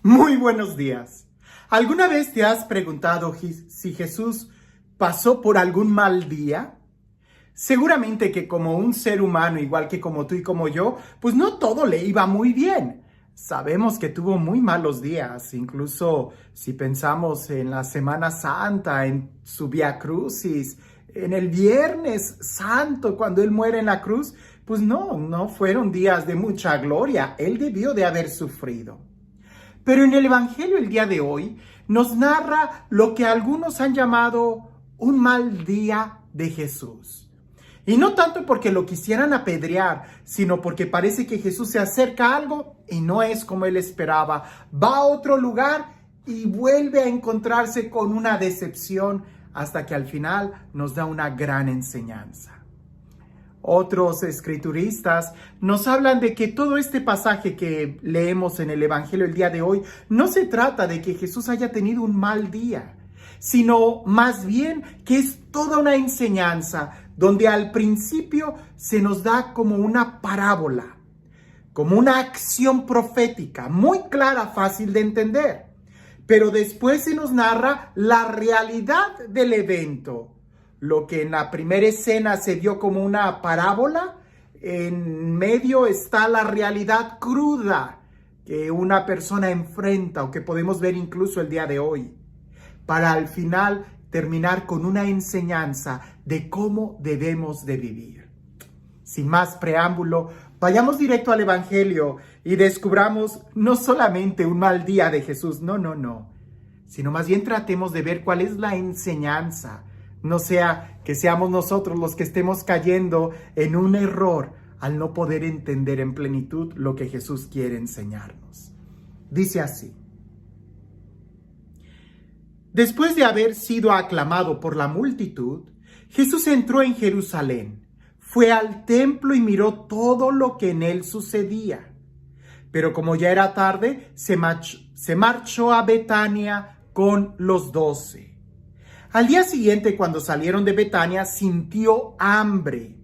Muy buenos días. ¿Alguna vez te has preguntado si Jesús pasó por algún mal día? Seguramente que como un ser humano, igual que como tú y como yo, pues no todo le iba muy bien. Sabemos que tuvo muy malos días, incluso si pensamos en la Semana Santa, en su Vía Crucis, en el Viernes Santo, cuando Él muere en la cruz, pues no fueron días de mucha gloria. Él debió de haber sufrido. Pero en el Evangelio el día de hoy nos narra lo que algunos han llamado un mal día de Jesús. Y no tanto porque lo quisieran apedrear, sino porque parece que Jesús se acerca a algo y no es como él esperaba. Va a otro lugar y vuelve a encontrarse con una decepción hasta que al final nos da una gran enseñanza. Otros escrituristas nos hablan de que todo este pasaje que leemos en el Evangelio el día de hoy no se trata de que Jesús haya tenido un mal día, sino más bien que es toda una enseñanza donde al principio se nos da como una parábola, como una acción profética muy clara, fácil de entender, pero después se nos narra la realidad del evento. Lo que en la primera escena se vio como una parábola, en medio está la realidad cruda que una persona enfrenta o que podemos ver incluso el día de hoy, para al final terminar con una enseñanza de cómo debemos de vivir. Sin más preámbulo, vayamos directo al Evangelio y descubramos no solamente un mal día de Jesús, no, sino más bien tratemos de ver cuál es la enseñanza. No sea que seamos nosotros los que estemos cayendo en un error al no poder entender en plenitud lo que Jesús quiere enseñarnos. Dice así: después de haber sido aclamado por la multitud, Jesús entró en Jerusalén, fue al templo y miró todo lo que en él sucedía. Pero como ya era tarde, se marchó a Betania con los 12. Al día siguiente, cuando salieron de Betania, sintió hambre.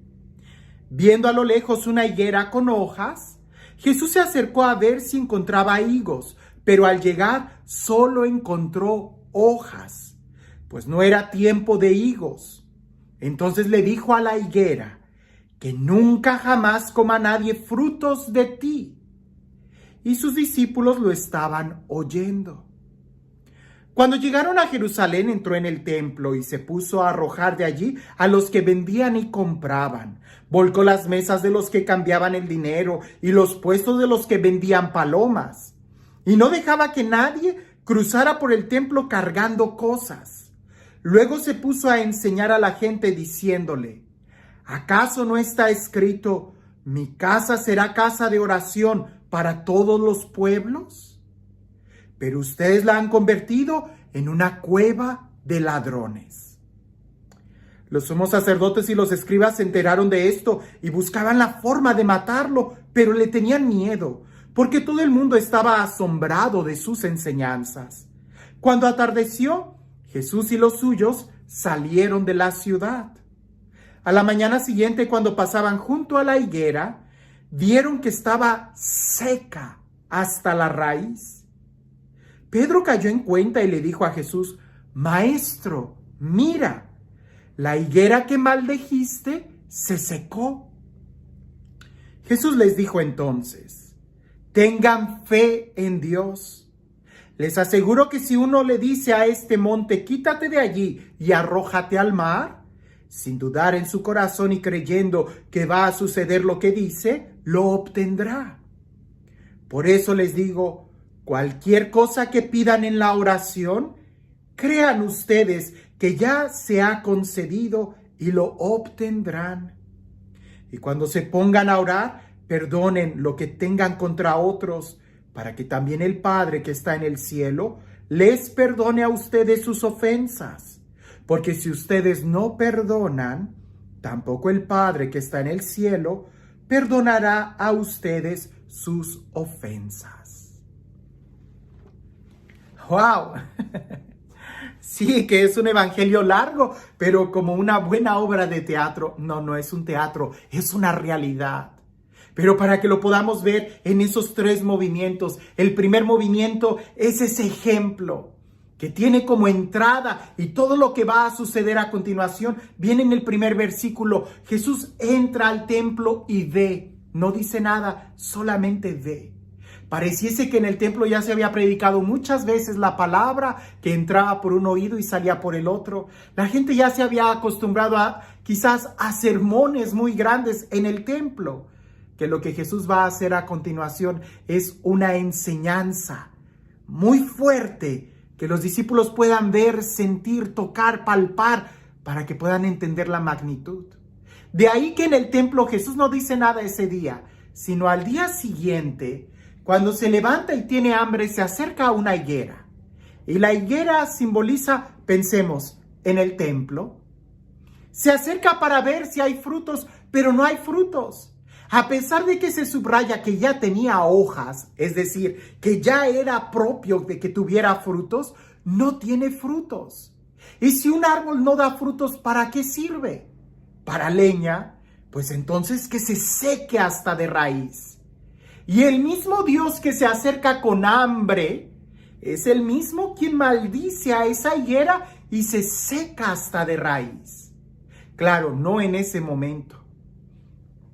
Viendo a lo lejos una higuera con hojas, Jesús se acercó a ver si encontraba higos, pero al llegar solo encontró hojas, pues no era tiempo de higos. Entonces le dijo a la higuera: que nunca jamás coma nadie frutos de ti. Y sus discípulos lo estaban oyendo. Cuando llegaron a Jerusalén, entró en el templo y se puso a arrojar de allí a los que vendían y compraban. Volcó las mesas de los que cambiaban el dinero y los puestos de los que vendían palomas. Y no dejaba que nadie cruzara por el templo cargando cosas. Luego se puso a enseñar a la gente diciéndole: ¿acaso no está escrito: mi casa será casa de oración para todos los pueblos? Pero ustedes la han convertido en una cueva de ladrones. Los sumos sacerdotes y los escribas se enteraron de esto y buscaban la forma de matarlo, pero le tenían miedo, porque todo el mundo estaba asombrado de sus enseñanzas. Cuando atardeció, Jesús y los suyos salieron de la ciudad. A la mañana siguiente, cuando pasaban junto a la higuera, vieron que estaba seca hasta la raíz. Pedro cayó en cuenta y le dijo a Jesús: Maestro, mira, la higuera que maldijiste se secó. Jesús les dijo entonces: tengan fe en Dios. Les aseguro que si uno le dice a este monte: quítate de allí y arrójate al mar, sin dudar en su corazón y creyendo que va a suceder lo que dice, lo obtendrá. Por eso les digo, cualquier cosa que pidan en la oración, crean ustedes que ya se ha concedido y lo obtendrán. Y cuando se pongan a orar, perdonen lo que tengan contra otros, para que también el Padre que está en el cielo les perdone a ustedes sus ofensas. Porque si ustedes no perdonan, tampoco el Padre que está en el cielo perdonará a ustedes sus ofensas. ¡Wow! Sí, que es un evangelio largo, pero como una buena obra de teatro. No es un teatro, es una realidad. Pero para que lo podamos ver en esos tres movimientos, el primer movimiento es ese ejemplo que tiene como entrada y todo lo que va a suceder a continuación viene en el primer versículo. Jesús entra al templo y ve, no dice nada, solamente ve. Pareciese que en el templo ya se había predicado muchas veces la palabra que entraba por un oído y salía por el otro. La gente ya se había acostumbrado quizás a sermones muy grandes en el templo, que lo que Jesús va a hacer a continuación es una enseñanza muy fuerte que los discípulos puedan ver, sentir, tocar, palpar, para que puedan entender la magnitud. De ahí que en el templo Jesús no dice nada ese día, sino al día siguiente, cuando se levanta y tiene hambre, se acerca a una higuera. Y la higuera simboliza, pensemos, en el templo. Se acerca para ver si hay frutos, pero no hay frutos. A pesar de que se subraya que ya tenía hojas, es decir, que ya era propio de que tuviera frutos, no tiene frutos. Y si un árbol no da frutos, ¿para qué sirve? ¿Para leña? Pues entonces que se seque hasta de raíz. Y el mismo Dios que se acerca con hambre, es el mismo quien maldice a esa higuera y se seca hasta de raíz. Claro, no en ese momento.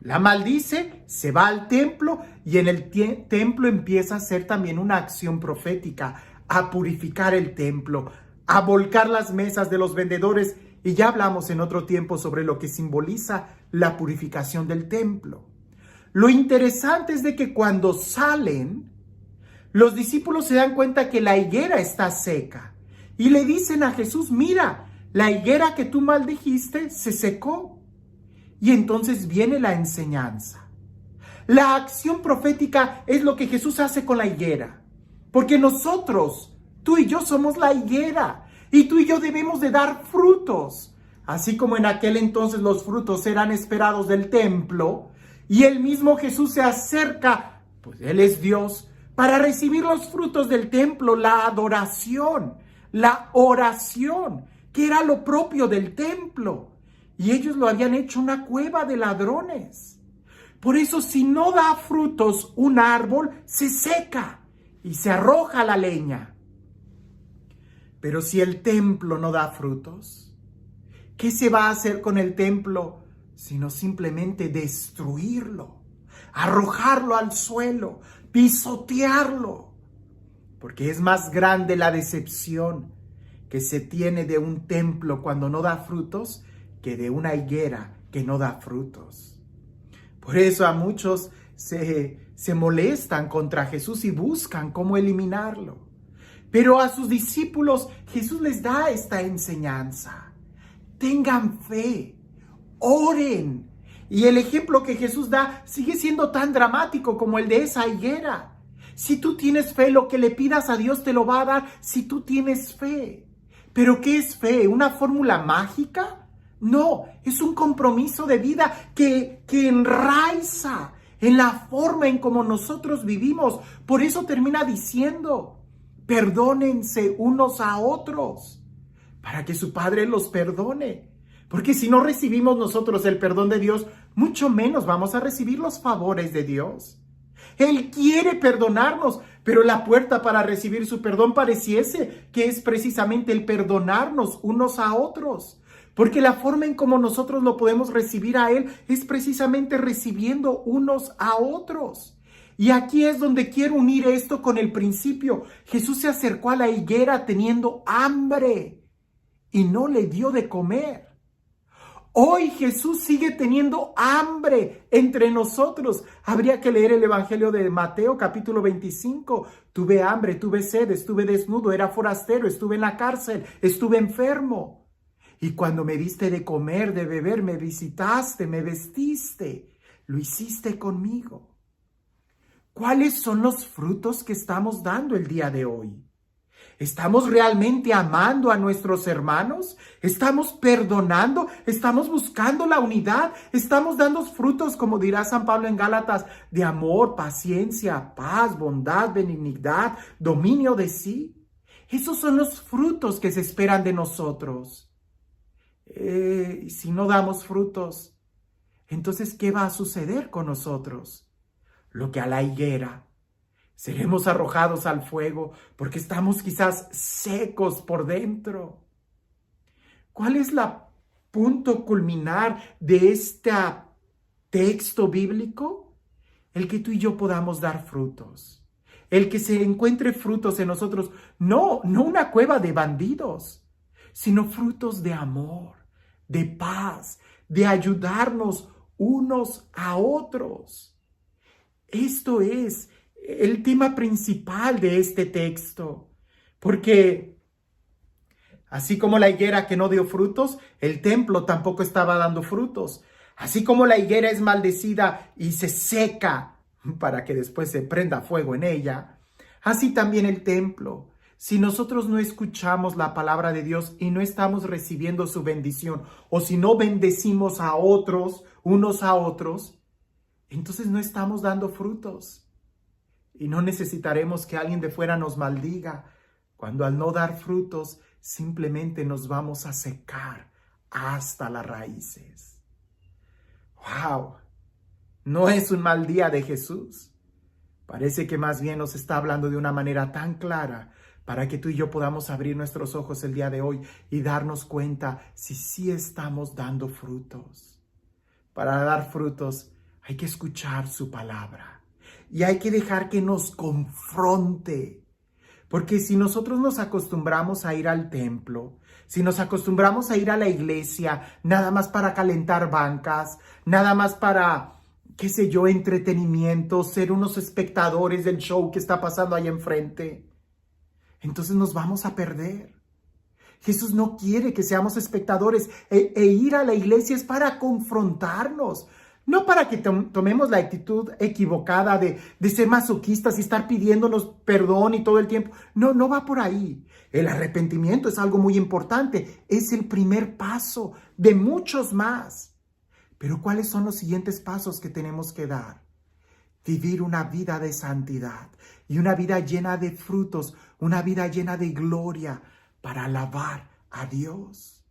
La maldice, se va al templo y en el templo empieza a hacer también una acción profética, a purificar el templo, a volcar las mesas de los vendedores. Y ya hablamos en otro tiempo sobre lo que simboliza la purificación del templo. Lo interesante es de que cuando salen, los discípulos se dan cuenta que la higuera está seca. Y le dicen a Jesús, mira, la higuera que tú maldijiste se secó. Y entonces viene la enseñanza. La acción profética es lo que Jesús hace con la higuera. Porque nosotros, tú y yo somos la higuera. Y tú y yo debemos de dar frutos. Así como en aquel entonces los frutos eran esperados del templo. Y el mismo Jesús se acerca, pues Él es Dios, para recibir los frutos del templo, la adoración, la oración, que era lo propio del templo. Y ellos lo habían hecho una cueva de ladrones. Por eso, si no da frutos un árbol, se seca y se arroja la leña. Pero si el templo no da frutos, ¿qué se va a hacer con el templo? Sino simplemente destruirlo, arrojarlo al suelo, pisotearlo. Porque es más grande la decepción que se tiene de un templo cuando no da frutos que de una higuera que no da frutos. Por eso a muchos se molestan contra Jesús y buscan cómo eliminarlo. Pero a sus discípulos Jesús les da esta enseñanza. Tengan fe, oren. Y el ejemplo que Jesús da sigue siendo tan dramático como el de esa higuera. Si tú tienes fe, lo que le pidas a Dios te lo va a dar si tú tienes fe. ¿Pero qué es fe? ¿Una fórmula mágica? No, es un compromiso de vida que enraiza en la forma en como nosotros vivimos. Por eso termina diciendo, perdónense unos a otros, para que su Padre los perdone. Porque si no recibimos nosotros el perdón de Dios, mucho menos vamos a recibir los favores de Dios. Él quiere perdonarnos, pero la puerta para recibir su perdón pareciese que es precisamente el perdonarnos unos a otros. Porque la forma en cómo nosotros lo podemos recibir a Él es precisamente recibiendo unos a otros. Y aquí es donde quiero unir esto con el principio. Jesús se acercó a la higuera teniendo hambre y no le dio de comer. Hoy Jesús sigue teniendo hambre entre nosotros. Habría que leer el Evangelio de Mateo, capítulo 25. Tuve hambre, tuve sed, estuve desnudo, era forastero, estuve en la cárcel, estuve enfermo. Y cuando me diste de comer, de beber, me visitaste, me vestiste, lo hiciste conmigo. ¿Cuáles son los frutos que estamos dando el día de hoy? ¿Estamos realmente amando a nuestros hermanos? ¿Estamos perdonando? ¿Estamos buscando la unidad? ¿Estamos dando frutos, como dirá San Pablo en Gálatas, de amor, paciencia, paz, bondad, benignidad, dominio de sí? Esos son los frutos que se esperan de nosotros. Si no damos frutos, entonces, ¿qué va a suceder con nosotros? lo que a la higuera. Seremos arrojados al fuego porque estamos quizás secos por dentro. ¿Cuál es el punto culminar de este texto bíblico? El que tú y yo podamos dar frutos. El que se encuentre frutos en nosotros. No una cueva de bandidos, sino frutos de amor, de paz, de ayudarnos unos a otros. Esto es el tema principal de este texto, porque así como la higuera que no dio frutos, el templo tampoco estaba dando frutos. Así como la higuera es maldecida y se seca para que después se prenda fuego en ella, así también el templo. Si nosotros no escuchamos la palabra de Dios y no estamos recibiendo su bendición, o si no bendecimos a otros, unos a otros, entonces no estamos dando frutos. Y no necesitaremos que alguien de fuera nos maldiga, cuando al no dar frutos simplemente nos vamos a secar hasta las raíces. ¡Wow! No es un mal día de Jesús. Parece que más bien nos está hablando de una manera tan clara para que tú y yo podamos abrir nuestros ojos el día de hoy y darnos cuenta si sí estamos dando frutos. Para dar frutos hay que escuchar su palabra y hay que dejar que nos confronte. Porque si nosotros nos acostumbramos a ir al templo, si nos acostumbramos a ir a la iglesia, nada más para calentar bancas, nada más para, qué sé yo, entretenimiento, ser unos espectadores del show que está pasando ahí enfrente, entonces nos vamos a perder. Jesús no quiere que seamos espectadores e ir a la iglesia es para confrontarnos. No para que tomemos la actitud equivocada de ser masoquistas y estar pidiéndonos perdón y todo el tiempo. No va por ahí. El arrepentimiento es algo muy importante. Es el primer paso de muchos más. Pero ¿cuáles son los siguientes pasos que tenemos que dar? Vivir una vida de santidad y una vida llena de frutos, una vida llena de gloria para alabar a Dios.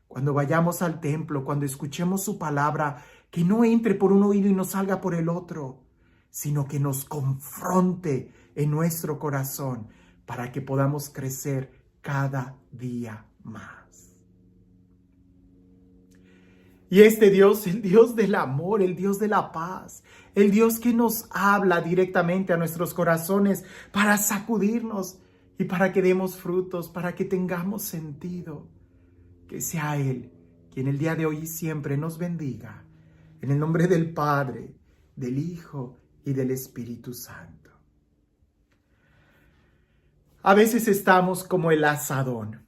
Cuando vayamos al templo, cuando escuchemos su palabra, que no entre por un oído y no salga por el otro, sino que nos confronte en nuestro corazón para que podamos crecer cada día más. Y este Dios, el Dios del amor, el Dios de la paz, el Dios que nos habla directamente a nuestros corazones para sacudirnos y para que demos frutos, para que tengamos sentido, que sea Él quien el día de hoy y siempre nos bendiga. En el nombre del Padre, del Hijo y del Espíritu Santo. A veces estamos como el asadón.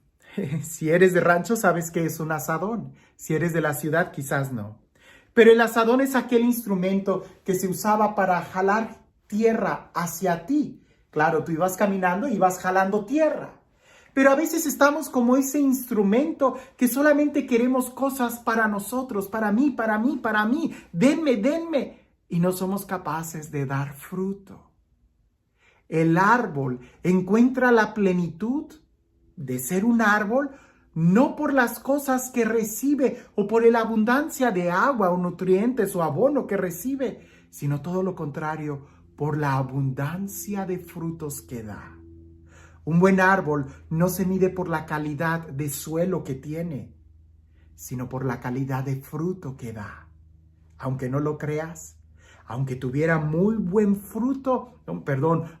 Si eres de rancho, sabes que es un asadón. Si eres de la ciudad, quizás no. Pero el asadón es aquel instrumento que se usaba para jalar tierra hacia ti. Claro, tú ibas caminando y ibas jalando tierra. Pero a veces estamos como ese instrumento que solamente queremos cosas para nosotros, para mí, para mí, para mí. Denme. Y no somos capaces de dar fruto. El árbol encuentra la plenitud de ser un árbol no por las cosas que recibe o por la abundancia de agua o nutrientes o abono que recibe, sino todo lo contrario, por la abundancia de frutos que da. Un buen árbol no se mide por la calidad de suelo que tiene, sino por la calidad de fruto que da. Aunque no lo creas, aunque tuviera muy buen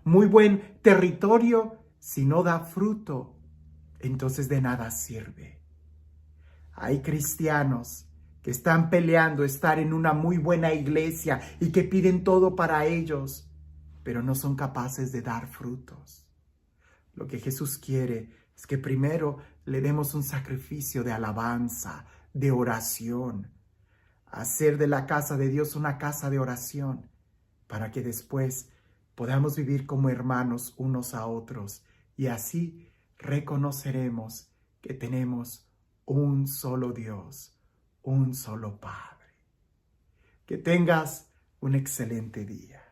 muy buen territorio, si no da fruto, entonces de nada sirve. Hay cristianos que están peleando estar en una muy buena iglesia y que piden todo para ellos, pero no son capaces de dar frutos. Lo que Jesús quiere es que primero le demos un sacrificio de alabanza, de oración. Hacer de la casa de Dios una casa de oración para que después podamos vivir como hermanos unos a otros y así reconoceremos que tenemos un solo Dios, un solo Padre. Que tengas un excelente día.